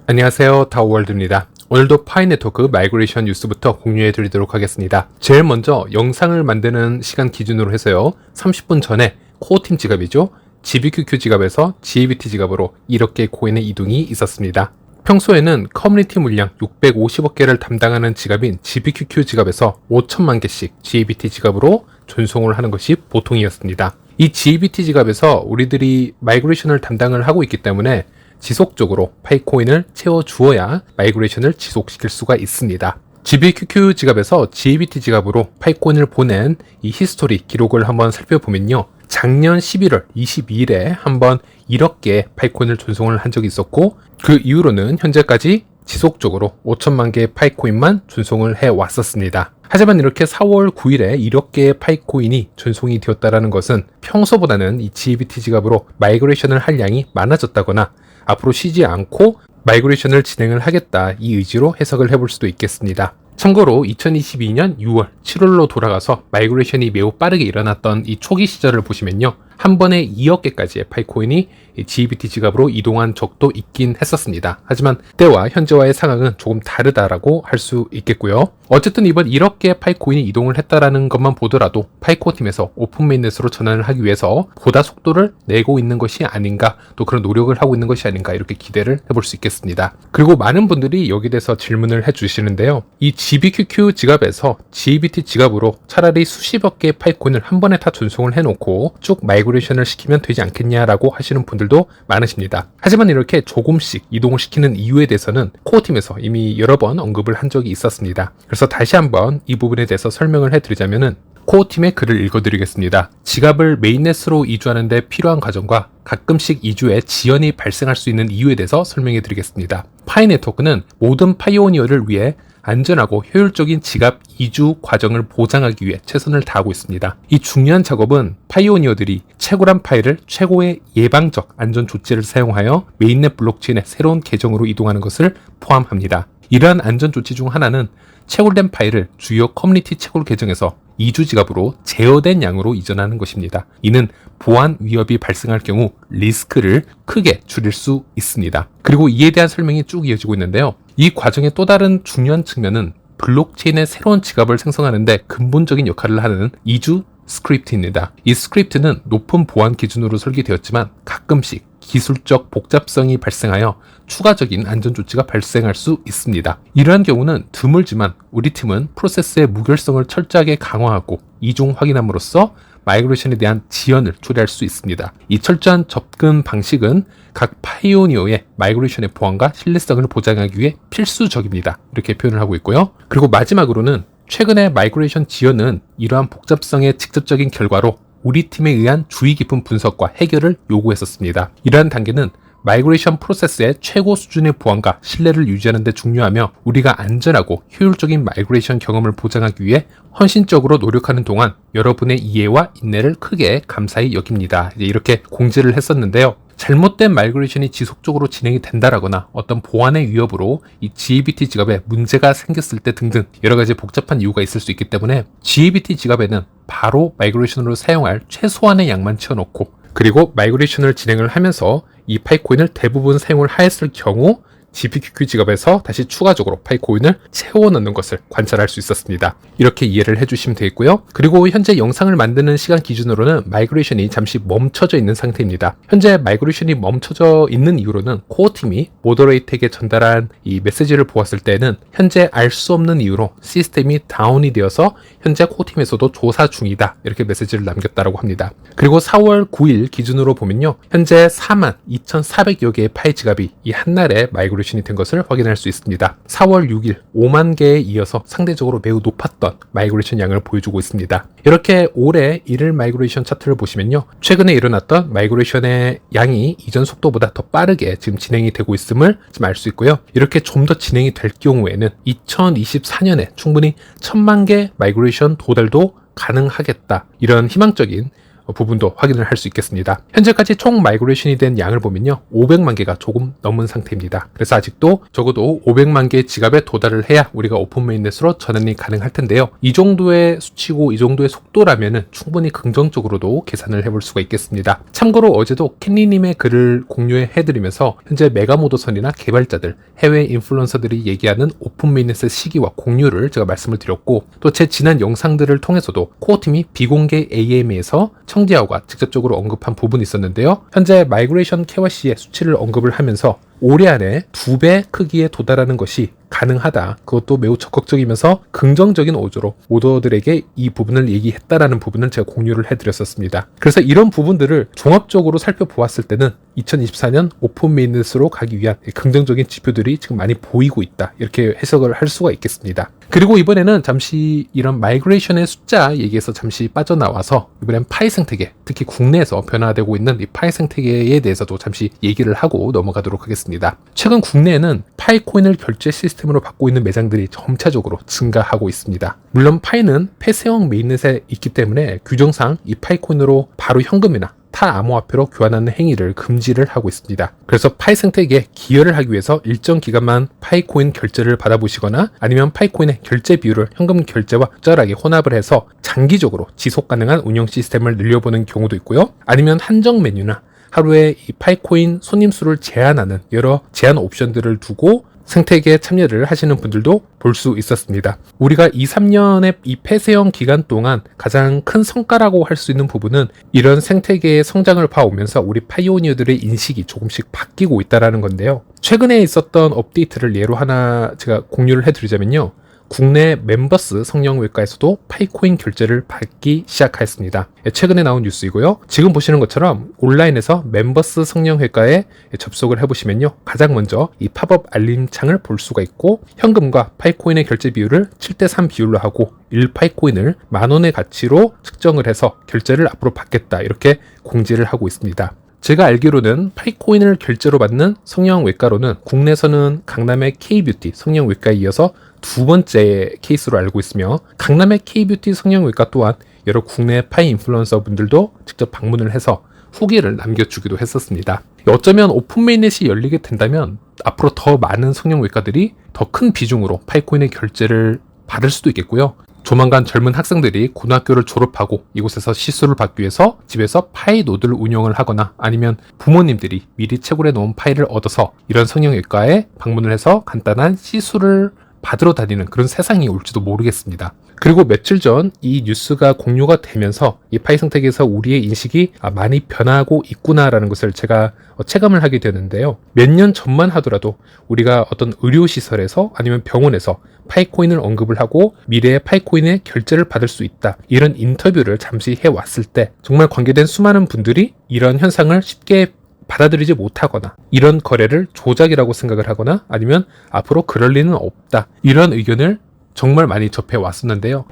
안녕하세요, 다오월드입니다. 오늘도 파이 네트워크 마이그레이션 뉴스부터 공유해 드리도록 하겠습니다. 제일 먼저 영상을 만드는 시간 기준으로 해서요, 30분 전에 코어팀 지갑이죠, GBQQ 지갑에서 GBT 지갑으로 이렇게 코인의 이동이 있었습니다. 평소에는 커뮤니티 물량 650억 개를 담당하는 지갑인 GBQQ 지갑에서 5천만 개씩 GBT 지갑으로 전송을 하는 것이 보통이었습니다. 이 GBT 지갑에서 우리들이 마이그레이션을 담당을 하고 있기 때문에 지속적으로 파이코인을 채워주어야 마이그레이션을 지속시킬 수가 있습니다. GBQQ 지갑에서 GBT 지갑으로 파이코인을 보낸 이 히스토리 기록을 한번 살펴보면요, 작년 11월 22일에 한번 1억 개의 파이코인을 전송을 한 적이 있었고, 그 이후로는 현재까지 지속적으로 5천만 개의 파이코인만 전송을 해왔었습니다. 하지만 이렇게 4월 9일에 1억 개의 파이코인이 전송이 되었다는 것은 평소보다는 이 GBT 지갑으로 마이그레이션을 할 양이 많아졌다거나 앞으로 쉬지 않고 마이그레이션을 진행을 하겠다, 이 의지로 해석을 해볼 수도 있겠습니다. 참고로 2022년 6월, 7월로 돌아가서 마이그레이션이 매우 빠르게 일어났던 이 초기 시절을 보시면요, 한 번에 2억 개까지의 파이코인이 GBT 지갑으로 이동한 적도 있긴 했었습니다. 하지만 때와 현재와의 상황은 조금 다르다라고 할 수 있겠고요. 어쨌든 이번 1억 개의 파이코인이 이동을 했다라는 것만 보더라도 파이코팀에서 오픈 메인넷으로 전환을 하기 위해서 보다 속도를 내고 있는 것이 아닌가, 또 그런 노력을 하고 있는 것이 아닌가, 이렇게 기대를 해볼 수 있겠습니다. 그리고 많은 분들이 여기에 대해서 질문을 해주시는데요, 이 GBQQ 지갑에서 GBT 지갑으로 차라리 수십억 개의 파이코인을 한 번에 다 전송을 해놓고 쭉 마이그레이션을 시키면 되지 않겠냐라고 하시는 분들도 많으십니다. 하지만 이렇게 조금씩 이동을 시키는 이유에 대해서는 코어팀에서 이미 여러 번 언급을 한 적이 있었습니다. 그래서 다시 한번 이 부분에 대해서 설명을 해드리자면은, 코어팀의 글을 읽어드리겠습니다. 지갑을 메인넷으로 이주하는 데 필요한 과정과 가끔씩 이주에 지연이 발생할 수 있는 이유에 대해서 설명해드리겠습니다. 파이 네트워크는 모든 파이오니어를 위해 안전하고 효율적인 지갑 이주 과정을 보장하기 위해 최선을 다하고 있습니다. 이 중요한 작업은 파이오니어들이 채굴한 파일을 최고의 예방적 안전 조치를 사용하여 메인넷 블록체인의 새로운 계정으로 이동하는 것을 포함합니다. 이러한 안전 조치 중 하나는 채굴된 파일을 주요 커뮤니티 채굴 계정에서 이주 지갑으로 제어된 양으로 이전하는 것입니다. 이는 보안 위협이 발생할 경우 리스크를 크게 줄일 수 있습니다. 그리고 이에 대한 설명이 쭉 이어지고 있는데요, 이 과정의 또 다른 중요한 측면은 블록체인의 새로운 지갑을 생성하는 데 근본적인 역할을 하는 이주 스크립트입니다. 이 스크립트는 높은 보안 기준으로 설계되었지만 가끔씩 기술적 복잡성이 발생하여 추가적인 안전조치가 발생할 수 있습니다. 이러한 경우는 드물지만 우리 팀은 프로세스의 무결성을 철저하게 강화하고 이중 확인함으로써 마이그레이션에 대한 지연을 초래할 수 있습니다. 이 철저한 접근 방식은 각 파이오니어의 마이그레이션의 보안과 신뢰성을 보장하기 위해 필수적입니다. 이렇게 표현을 하고 있고요. 그리고 마지막으로는 최근의 마이그레이션 지연은 이러한 복잡성의 직접적인 결과로 우리 팀에 의한 주의 깊은 분석과 해결을 요구했었습니다. 이러한 단계는 마이그레이션 프로세스의 최고 수준의 보안과 신뢰를 유지하는 데 중요하며, 우리가 안전하고 효율적인 마이그레이션 경험을 보장하기 위해 헌신적으로 노력하는 동안 여러분의 이해와 인내를 크게 감사히 여깁니다. 이렇게 공지를 했었는데요, 잘못된 마이그레이션이 지속적으로 진행이 된다라거나 어떤 보안의 위협으로 이 GBT 지갑에 문제가 생겼을 때 등등 여러 가지 복잡한 이유가 있을 수 있기 때문에 GBT 지갑에는 바로 마이그레이션으로 사용할 최소한의 양만 채워놓고, 그리고 마이그레이션을 진행을 하면서 이 파이코인을 대부분 사용을 하였을 경우 GBQQ 지갑에서 다시 추가적으로 파이코인을 채워 넣는 것을 관찰할 수 있었습니다. 이렇게 이해를 해주시면 되겠고요. 그리고 현재 영상을 만드는 시간 기준으로는 마이그레이션이 잠시 멈춰져 있는 상태입니다. 현재 마이그레이션이 멈춰져 있는 이유로는 코어팀이 모더레이터에게 전달한 이 메시지를 보았을 때는 현재 알 수 없는 이유로 시스템이 다운이 되어서 현재 코어팀에서도 조사 중이다, 이렇게 메시지를 남겼다고 합니다. 그리고 4월 9일 기준으로 보면요, 현재 42,400여 개의 파이 지갑이 이 한날에 마이그레이션이 된 것을 확인할 수 있습니다. 4월 6일 5만 개에 이어서 상대적으로 매우 높았던 마이그레이션 양을 보여주고 있습니다. 이렇게 올해 1일 마이그레이션 차트를 보시면요, 최근에 일어났던 마이그레이션의 양이 이전 속도보다 더 빠르게 지금 진행이 되고 있음을 지금 알 수 있고요. 이렇게 좀 더 진행이 될 경우에는 2024년에 충분히 1000만 개 마이그레이션 도달도 가능하겠다, 이런 희망적인 부분도 확인을 할 수 있겠습니다. 현재까지 총 마이그레이션이 된 양을 보면요, 500만 개가 조금 넘은 상태입니다. 그래서 아직도 적어도 500만 개 지갑에 도달을 해야 우리가 오픈 메인넷으로 전환이 가능할 텐데요. 이 정도의 수치고 이 정도의 속도라면은 충분히 긍정적으로도 계산을 해볼 수가 있겠습니다. 참고로 어제도 캔리님의 글을 공유해드리면서 현재 메가모더선이나 개발자들, 해외 인플루언서들이 얘기하는 오픈 메인넷의 시기와 공유를 제가 말씀을 드렸고, 또 제 지난 영상들을 통해서도 코어팀이 비공개 AM에서 청지하오가 직접적으로 언급한 부분이 있었는데요. 현재 마이그레이션 KYC의 수치를 언급을 하면서 올해 안에 2배 크기에 도달하는 것이 가능하다. 그것도 매우 적극적이면서 긍정적인 오조로 오더들에게 이 부분을 얘기했다라는 부분을 제가 공유를 해드렸었습니다. 그래서 이런 부분들을 종합적으로 살펴보았을 때는 2024년 오픈 메인넷으로 가기 위한 긍정적인 지표들이 지금 많이 보이고 있다. 이렇게 해석을 할 수가 있겠습니다. 그리고 이번에는 잠시 이런 마이그레이션의 숫자 얘기에서 잠시 빠져나와서 이번엔 파이 생태계, 특히 국내에서 변화되고 있는 이 파이 생태계에 대해서도 잠시 얘기를 하고 넘어가도록 하겠습니다. 최근 국내에는 파이 코인을 결제 시스템으로 받고 있는 매장들이 점차적으로 증가하고 있습니다. 물론 파이는 폐쇄형 메인넷에 있기 때문에 규정상 이 파이 코인으로 바로 현금이나 타 암호화폐로 교환하는 행위를 금지를 하고 있습니다. 그래서 파이 생태계에 기여를 하기 위해서 일정 기간만 파이코인 결제를 받아보시거나 아니면 파이코인의 결제 비율을 현금 결제와 적절하게 혼합을 해서 장기적으로 지속 가능한 운영 시스템을 늘려보는 경우도 있고요. 아니면 한정 메뉴나 하루에 이 파이코인 손님 수를 제한하는 여러 제한 옵션들을 두고 생태계에 참여를 하시는 분들도 볼 수 있었습니다. 우리가 2, 3년의 이 폐쇄형 기간 동안 가장 큰 성과라고 할 수 있는 부분은 이런 생태계의 성장을 봐오면서 우리 파이오니어들의 인식이 조금씩 바뀌고 있다는 건데요. 최근에 있었던 업데이트를 예로 하나 제가 공유를 해드리자면요. 국내 멤버스 성형외과에서도 파이코인 결제를 받기 시작했습니다. 최근에 나온 뉴스이고요. 지금 보시는 것처럼 온라인에서 멤버스 성형외과에 접속을 해보시면요. 가장 먼저 이 팝업 알림창을 볼 수가 있고 현금과 파이코인의 결제 비율을 7:3 비율로 하고 1파이코인을 10,000원의 가치로 측정을 해서 결제를 앞으로 받겠다 이렇게 공지를 하고 있습니다. 제가 알기로는 파이코인을 결제로 받는 성형외과로는 국내에서는 강남의 K뷰티 성형외과에 이어서 두 번째 케이스로 알고 있으며 강남의 K뷰티 성형외과 또한 여러 국내 파이 인플루언서 분들도 직접 방문을 해서 후기를 남겨주기도 했었습니다. 어쩌면 오픈 메인넷이 열리게 된다면 앞으로 더 많은 성형외과들이 더 큰 비중으로 파이코인의 결제를 받을 수도 있겠고요. 조만간 젊은 학생들이 고등학교를 졸업하고 이곳에서 시술을 받기 위해서 집에서 파이 노드를 운영을 하거나 아니면 부모님들이 미리 채굴해 놓은 파이를 얻어서 이런 성형외과에 방문을 해서 간단한 시술을 받으러 다니는 그런 세상이 올지도 모르겠습니다. 그리고 며칠 전 이 뉴스가 공유가 되면서 이 파이 생태계에서 우리의 인식이 많이 변하고 있구나라는 것을 제가 체감을 하게 되는데요. 몇 년 전만 하더라도 우리가 어떤 의료시설에서 아니면 병원에서 파이코인을 언급을 하고 미래의 파이코인의 결제를 받을 수 있다. 이런 인터뷰를 잠시 해왔을 때 정말 관계된 수많은 분들이 이런 현상을 쉽게 받아들이지 못하거나 이런 거래를 조작이라고 생각을 하거나 아니면 앞으로 그럴 리는 없다. 이런 의견을 정말 많이 접해 왔었는데요.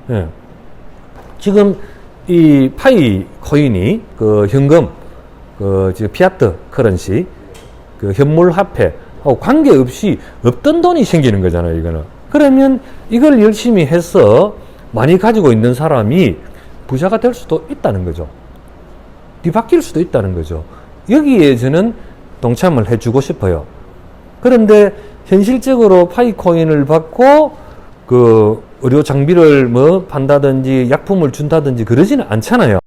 네. 지금 이 파이 코인이 그 현금, 지금 피아트 커런시, 그 현물 화폐하고 관계없이 없던 돈이 생기는 거잖아요, 이거는. 그러면 이걸 열심히 해서 많이 가지고 있는 사람이 부자가 될 수도 있다는 거죠. 뒤바뀔 수도 있다는 거죠. 여기에 저는 동참을 해주고 싶어요. 그런데 현실적으로 파이코인을 받고 그 의료 장비를 뭐 판다든지 약품을 준다든지 그러지는 않잖아요.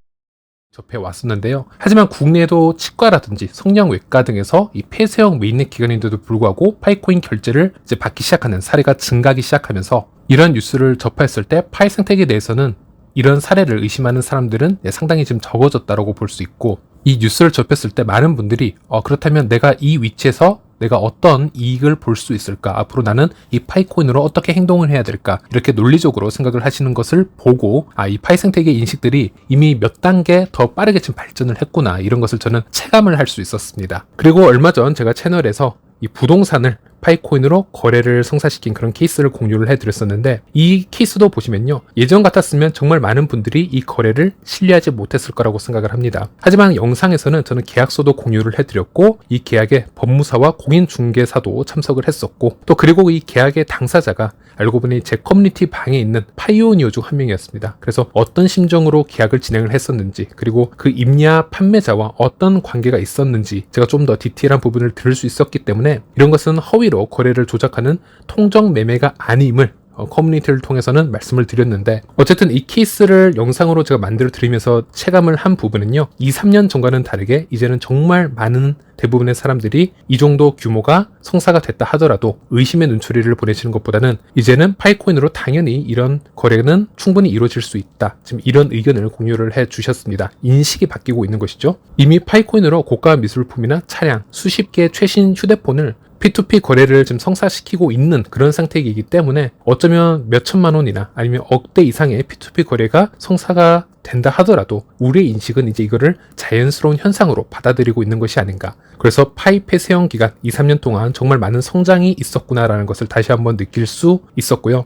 접해 왔었는데요. 하지만 국내에도 치과라든지 성형외과 등에서 이 폐쇄형 메인넷 기관인데도 불구하고 파이코인 결제를 이제 받기 시작하는 사례가 증가하기 시작하면서 이런 뉴스를 접했을 때 파이 생태계에 대해서는 이런 사례를 의심하는 사람들은 상당히 지금 적어졌다고 볼 수 있고 이 뉴스를 접했을 때 많은 분들이 그렇다면 내가 이 위치에서 내가 어떤 이익을 볼 수 있을까? 앞으로 나는 이 파이코인으로 어떻게 행동을 해야 될까? 이렇게 논리적으로 생각을 하시는 것을 보고 이 파이 생태계 인식들이 이미 몇 단계 더 빠르게 지금 발전을 했구나 이런 것을 저는 체감을 할 수 있었습니다. 그리고 얼마 전 제가 채널에서 이 부동산을 파이코인으로 거래를 성사시킨 그런 케이스를 공유를 해드렸었는데, 이 케이스도 보시면요, 예전 같았으면 정말 많은 분들이 이 거래를 신뢰하지 못했을 거라고 생각을 합니다. 하지만 영상에서는 저는 계약서도 공유를 해드렸고, 이 계약에 법무사와 공인중개사도 참석을 했었고, 또 그리고 이 계약의 당사자가 알고 보니 제 커뮤니티 방에 있는 파이오니어 중 한 명이었습니다. 그래서 어떤 심정으로 계약을 진행을 했었는지, 그리고 그 임야 판매자와 어떤 관계가 있었는지 제가 좀 더 디테일한 부분을 들을 수 있었기 때문에, 이런 것은 허위로 거래를 조작하는 통정 매매가 아님을 커뮤니티를 통해서는 말씀을 드렸는데, 어쨌든 이 케이스를 영상으로 제가 만들어 드리면서 체감을 한 부분은요, 2, 3년 전과는 다르게 이제는 정말 많은 대부분의 사람들이 이 정도 규모가 성사가 됐다 하더라도 의심의 눈초리를 보내시는 것보다는 이제는 파이코인으로 당연히 이런 거래는 충분히 이루어질 수 있다, 지금 이런 의견을 공유를 해 주셨습니다. 인식이 바뀌고 있는 것이죠. 이미 파이코인으로 고가 미술품이나 차량, 수십 개의 최신 휴대폰을 P2P 거래를 지금 성사시키고 있는 그런 상태이기 때문에, 어쩌면 몇 천만 원이나 아니면 억대 이상의 P2P 거래가 성사가 된다 하더라도 우리의 인식은 이제 이거를 자연스러운 현상으로 받아들이고 있는 것이 아닌가. 그래서 파이 폐쇄형 기간 2, 3년 동안 정말 많은 성장이 있었구나라는 것을 다시 한번 느낄 수 있었고요.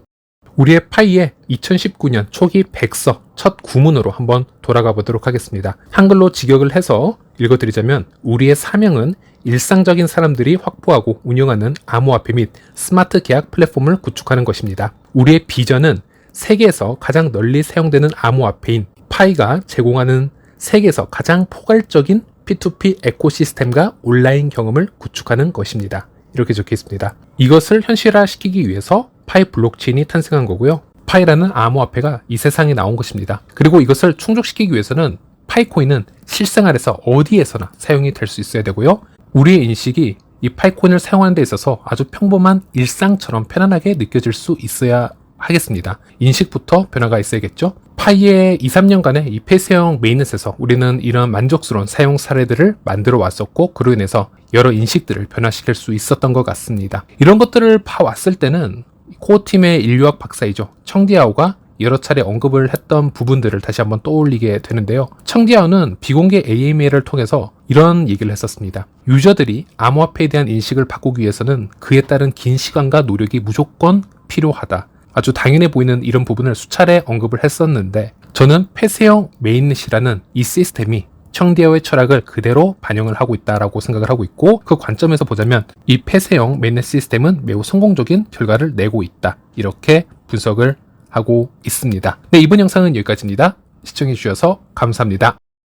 우리의 파이의 2019년 초기 백서 첫 구문으로 한번 돌아가 보도록 하겠습니다. 한글로 직역을 해서 읽어드리자면, 우리의 사명은 일상적인 사람들이 확보하고 운영하는 암호화폐 및 스마트 계약 플랫폼을 구축하는 것입니다. 우리의 비전은 세계에서 가장 널리 사용되는 암호화폐인 파이가 제공하는 세계에서 가장 포괄적인 P2P 에코시스템과 온라인 경험을 구축하는 것입니다. 이렇게 적혀 있습니다. 이것을 현실화시키기 위해서 파이 블록체인이 탄생한 거고요. 파이라는 암호화폐가 이 세상에 나온 것입니다. 그리고 이것을 충족시키기 위해서는 파이코인은 실생활에서 어디에서나 사용이 될 수 있어야 되고요. 우리의 인식이 이 파이코인을 사용하는 데 있어서 아주 평범한 일상처럼 편안하게 느껴질 수 있어야 하겠습니다. 인식부터 변화가 있어야겠죠. 파이의 2, 3년간의 이 폐쇄형 메인넷에서 우리는 이런 만족스러운 사용 사례들을 만들어 왔었고, 그로 인해서 여러 인식들을 변화시킬 수 있었던 것 같습니다. 이런 것들을 봐왔을 때는 코어팀의 인류학 박사이죠, 청디아오가 여러 차례 언급을 했던 부분들을 다시 한번 떠올리게 되는데요. 청디아오는 비공개 AMA를 통해서 이런 얘기를 했었습니다. 유저들이 암호화폐에 대한 인식을 바꾸기 위해서는 그에 따른 긴 시간과 노력이 무조건 필요하다. 아주 당연해 보이는 이런 부분을 수차례 언급을 했었는데, 저는 폐쇄형 메인넷이라는 이 시스템이 청디아오의 철학을 그대로 반영을 하고 있다라고 생각을 하고 있고, 그 관점에서 보자면 이 폐쇄형 메인넷 시스템은 매우 성공적인 결과를 내고 있다, 이렇게 분석을 하고 있습니다. 네, 이번 영상은 여기까지입니다. 시청해 주셔서 감사합니다.